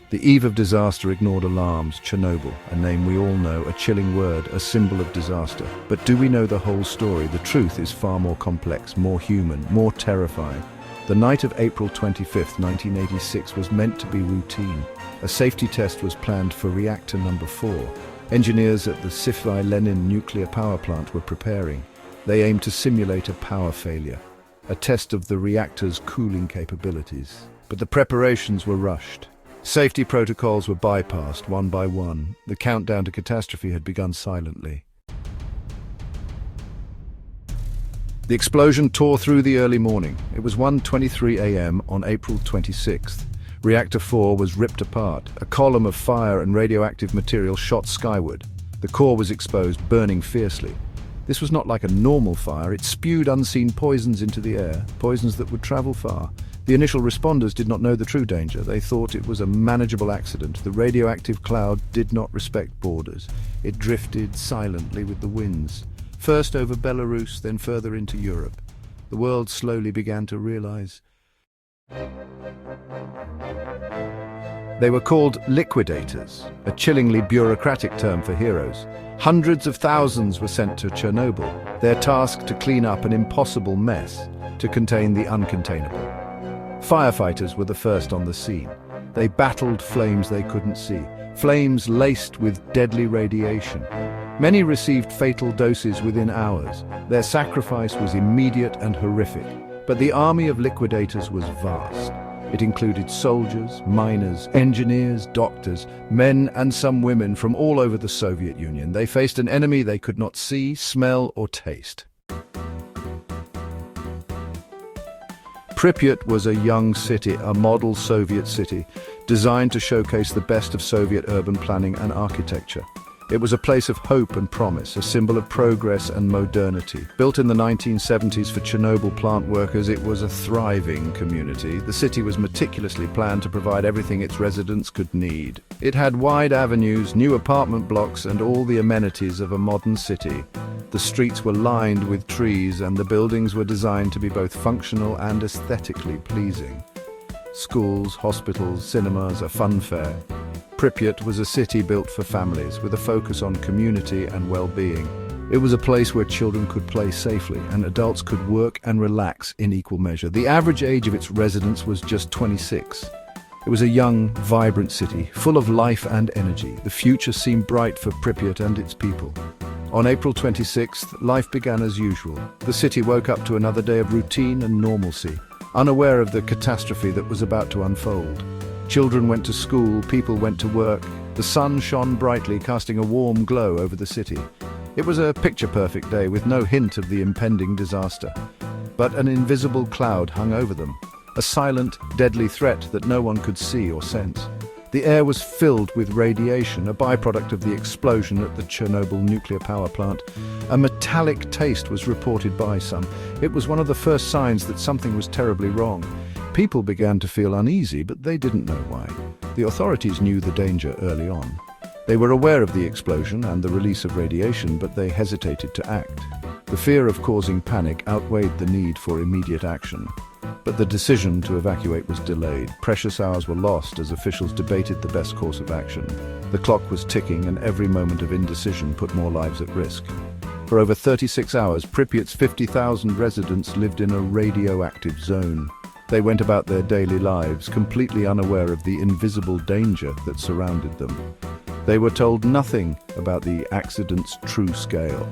The eve of disaster ignored alarms. Chernobyl, a name we all know, a chilling word, a symbol of disaster. But do we know the whole story? The truth is far more complex, more human, more terrifying. The night of April 25, 1986 was meant to be routine. A safety test was planned for reactor number 4. Engineers at the Lenin nuclear power plant were preparing. They aimed to simulate a power failure, a test of the reactor's cooling capabilities. But the preparations were rushed. Safety protocols were bypassed one by one. The countdown to catastrophe had begun silently. The explosion tore through the early morning. It was 1:23 a.m. on April 26th. Reactor 4 was ripped apart. A column of fire and radioactive material shot skyward. The core was exposed, burning fiercely. This was not like a normal fire. It spewed unseen poisons into the air, poisons that would travel far. The initial responders did not know the true danger. They thought it was a manageable accident. The radioactive cloud did not respect borders. It drifted silently with the winds, first over Belarus, then further into Europe. The world slowly began to realize. They were called liquidators, a chillingly bureaucratic term for heroes. Hundreds of thousands were sent to Chernobyl, their task to clean up an impossible mess, to contain the uncontainable. Firefighters were the first on the scene. They battled flames they couldn't see, flames laced with deadly radiation. Many received fatal doses within hours. Their sacrifice was immediate and horrific, but the army of liquidators was vast. It included soldiers, miners, engineers, doctors, men and some women from all over the Soviet Union. They faced an enemy they could not see, smell, or taste. Pripyat was a young city, a model Soviet city, designed to showcase the best of Soviet urban planning and architecture. It was a place of hope and promise, a symbol of progress and modernity. Built in the 1970s for Chernobyl plant workers, it was a thriving community. The city was meticulously planned to provide everything its residents could need. It had wide avenues, new apartment blocks, and all the amenities of a modern city. The streets were lined with trees, and the buildings were designed to be both functional and aesthetically pleasing. Schools, hospitals, cinemas, a fun fair. Pripyat was a city built for families, with a focus on community and well-being. It was a place where children could play safely and adults could work and relax in equal measure. The average age of its residents was just 26. It was a young, vibrant city, full of life and energy. The future seemed bright for Pripyat and its people. On April 26th, life began as usual. The city woke up to another day of routine and normalcy, unaware of the catastrophe that was about to unfold. Children went to school, people went to work. The sun shone brightly, casting a warm glow over the city. It was a picture-perfect day with no hint of the impending disaster. But an invisible cloud hung over them, a silent, deadly threat that no one could see or sense. The air was filled with radiation, a byproduct of the explosion at the Chernobyl nuclear power plant. A metallic taste was reported by some. It was one of the first signs that something was terribly wrong. People began to feel uneasy, but they didn't know why. The authorities knew the danger early on. They were aware of the explosion and the release of radiation, but they hesitated to act. The fear of causing panic outweighed the need for immediate action. But the decision to evacuate was delayed. Precious hours were lost as officials debated the best course of action. The clock was ticking, and every moment of indecision put more lives at risk. For over 36 hours, Pripyat's 50,000 residents lived in a radioactive zone. They went about their daily lives, completely unaware of the invisible danger that surrounded them. They were told nothing about the accident's true scale.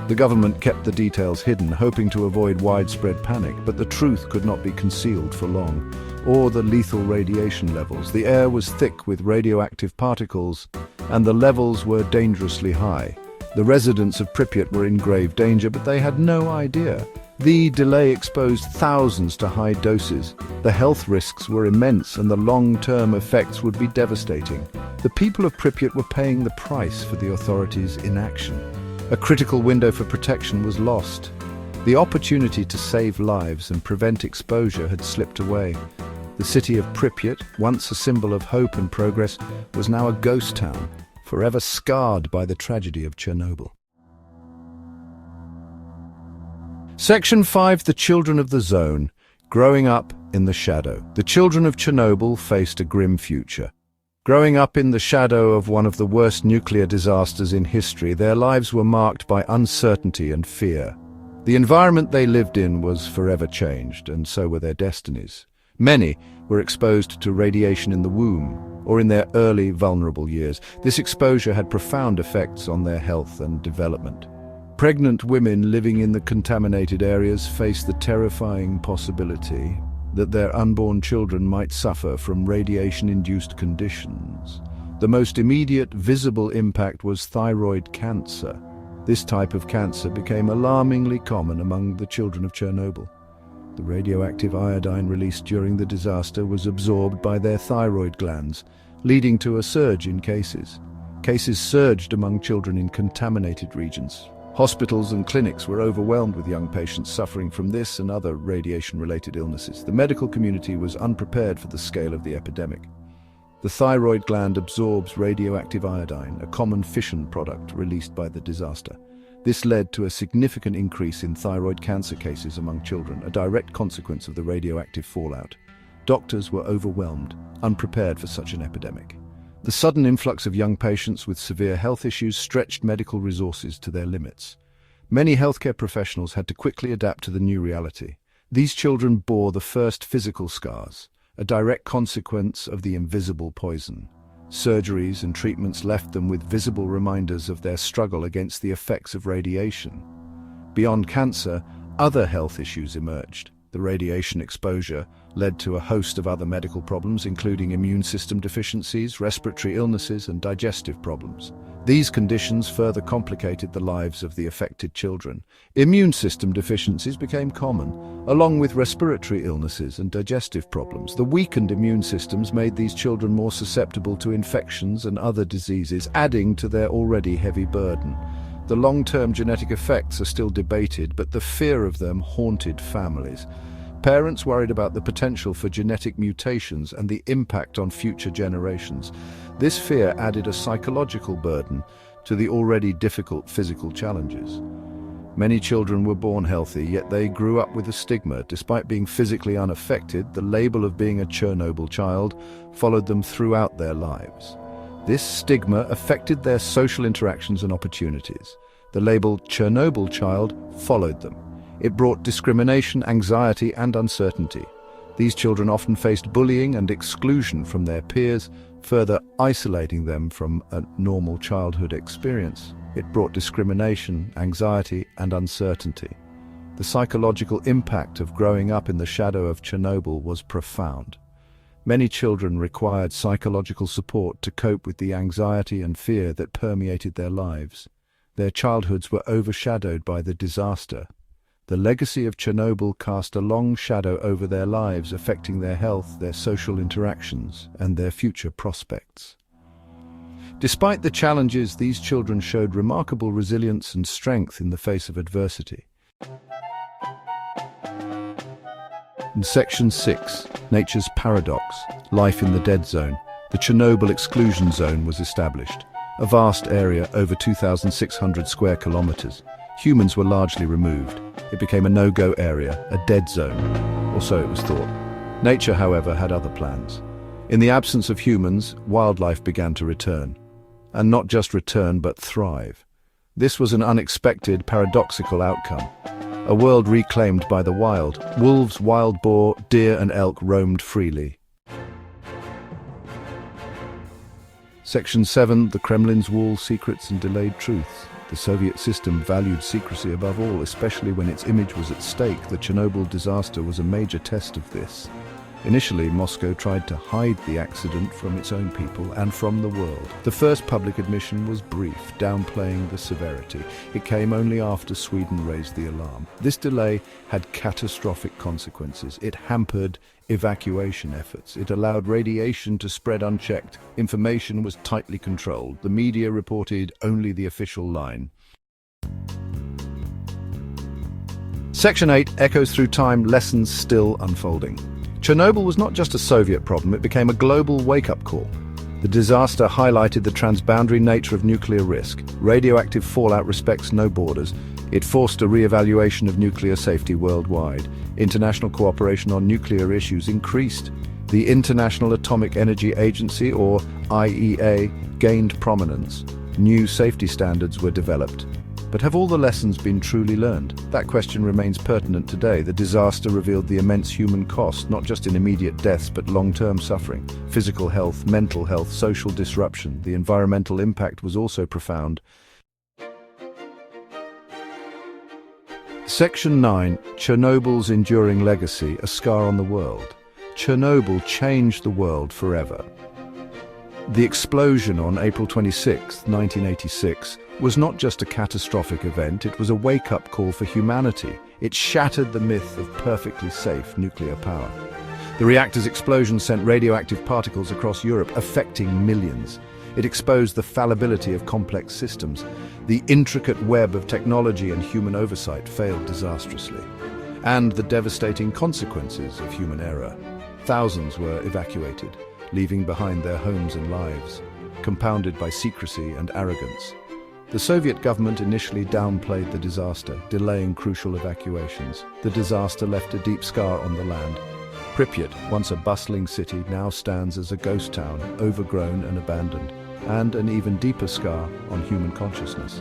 The government kept the details hidden, hoping to avoid widespread panic, but the truth could not be concealed for long, or the lethal radiation levels. The air was thick with radioactive particles, and the levels were dangerously high. The residents of Pripyat were in grave danger, but they had no idea. The delay exposed thousands to high doses. The health risks were immense, and the long-term effects would be devastating. The people of Pripyat were paying the price for the authorities' inaction. A critical window for protection was lost. The opportunity to save lives and prevent exposure had slipped away. The city of Pripyat, once a symbol of hope and progress, was now a ghost town, forever scarred by the tragedy of Chernobyl. Section 5. The Children of the Zone. Growing up in the shadow. The children of Chernobyl faced a grim future. Growing up in the shadow of one of the worst nuclear disasters in history, their lives were marked by uncertainty and fear. The environment they lived in was forever changed, and so were their destinies. Many were exposed to radiation in the womb or in their early, vulnerable years. This exposure had profound effects on their health and development. Pregnant women living in the contaminated areas faced the terrifying possibility that their unborn children might suffer from radiation-induced conditions. The most immediate visible impact was thyroid cancer. This type of cancer became alarmingly common among the children of Chernobyl. The radioactive iodine released during the disaster was absorbed by their thyroid glands, leading to a surge in cases. Cases surged among children in contaminated regions. Hospitals and clinics were overwhelmed with young patients suffering from this and other radiation-related illnesses. The medical community was unprepared for the scale of the epidemic. The thyroid gland absorbs radioactive iodine, a common fission product released by the disaster. This led to a significant increase in thyroid cancer cases among children, a direct consequence of the radioactive fallout. Doctors were overwhelmed, unprepared for such an epidemic. The sudden influx of young patients with severe health issues stretched medical resources to their limits. Many healthcare professionals had to quickly adapt to the new reality. These children bore the first physical scars, a direct consequence of the invisible poison. Surgeries and treatments left them with visible reminders of their struggle against the effects of radiation. Beyond cancer, other health issues emerged. The radiation exposure led to a host of other medical problems, including immune system deficiencies, respiratory illnesses, and digestive problems. These conditions further complicated the lives of the affected children. Immune system deficiencies became common, along with respiratory illnesses and digestive problems. The weakened immune systems made these children more susceptible to infections and other diseases, adding to their already heavy burden. The long-term genetic effects are still debated, but the fear of them haunted families. Parents worried about the potential for genetic mutations and the impact on future generations. This fear added a psychological burden to the already difficult physical challenges. Many children were born healthy, yet they grew up with a stigma. Despite being physically unaffected, the label of being a Chernobyl child followed them throughout their lives. This stigma affected their social interactions and opportunities. The label Chernobyl child followed them. It brought discrimination, anxiety, and uncertainty. These children often faced bullying and exclusion from their peers, further isolating them from a normal childhood experience. It brought discrimination, anxiety, and uncertainty. The psychological impact of growing up in the shadow of Chernobyl was profound. Many children required psychological support to cope with the anxiety and fear that permeated their lives. Their childhoods were overshadowed by the disaster. The legacy of Chernobyl cast a long shadow over their lives, affecting their health, their social interactions, and their future prospects. Despite the challenges, these children showed remarkable resilience and strength in the face of adversity. In Section 6, Nature's Paradox, Life in the Dead Zone, the Chernobyl exclusion zone was established. A vast area, over 2,600 square kilometers. Humans were largely removed. It became a no-go area, a dead zone, or so it was thought. Nature, however, had other plans. In the absence of humans, wildlife began to return. And not just return, but thrive. This was an unexpected, paradoxical outcome. A world reclaimed by the wild. Wolves, wild boar, deer and elk roamed freely. Section 7, the Kremlin's Wall, Secrets and Delayed Truths. The Soviet system valued secrecy above all, especially when its image was at stake. The Chernobyl disaster was a major test of this. Initially, Moscow tried to hide the accident from its own people and from the world. The first public admission was brief, downplaying the severity. It came only after Sweden raised the alarm. This delay had catastrophic consequences. It hampered evacuation efforts. It allowed radiation to spread unchecked. Information was tightly controlled. The media reported only the official line. Section 8 echoes through time, lessons still unfolding. Chernobyl was not just a Soviet problem, it became a global wake-up call. The disaster highlighted the transboundary nature of nuclear risk. Radioactive fallout respects no borders. It forced a re-evaluation of nuclear safety worldwide. International cooperation on nuclear issues increased. The International Atomic Energy Agency, or IEA, gained prominence. New safety standards were developed. But have all the lessons been truly learned? That question remains pertinent today. The disaster revealed the immense human cost, not just in immediate deaths, but long-term suffering. Physical health, mental health, social disruption. The environmental impact was also profound. Section 9. Chernobyl's enduring legacy, a scar on the world. Chernobyl changed the world forever. The explosion on April 26, 1986, was not just a catastrophic event, it was a wake-up call for humanity. It shattered the myth of perfectly safe nuclear power. The reactor's explosion sent radioactive particles across Europe, affecting millions. It exposed the fallibility of complex systems. The intricate web of technology and human oversight failed disastrously. And the devastating consequences of human error. Thousands were evacuated, leaving behind their homes and lives, compounded by secrecy and arrogance. The Soviet government initially downplayed the disaster, delaying crucial evacuations. The disaster left a deep scar on the land. Pripyat, once a bustling city, now stands as a ghost town, overgrown and abandoned, and an even deeper scar on human consciousness.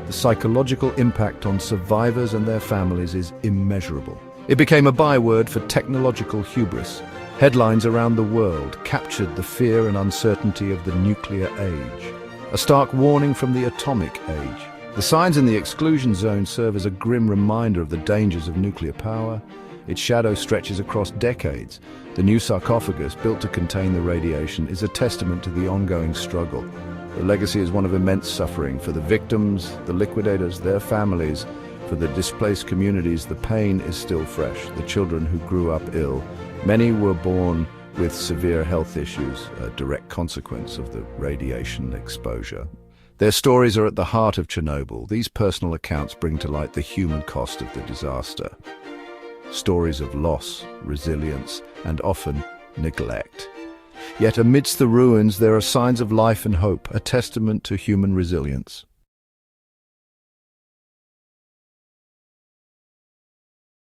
The psychological impact on survivors and their families is immeasurable. It became a byword for technological hubris. Headlines around the world captured the fear and uncertainty of the nuclear age. A stark warning from the atomic age. The signs in the exclusion zone serve as a grim reminder of the dangers of nuclear power. Its shadow stretches across decades. The new sarcophagus, built to contain the radiation, is a testament to the ongoing struggle. The legacy is one of immense suffering for the victims, the liquidators, their families. For the displaced communities, the pain is still fresh. The children who grew up ill. Many were born with severe health issues, a direct consequence of the radiation exposure. Their stories are at the heart of Chernobyl. These personal accounts bring to light the human cost of the disaster. Stories of loss, resilience, and often neglect. Yet amidst the ruins there are signs of life and hope, a testament to human resilience.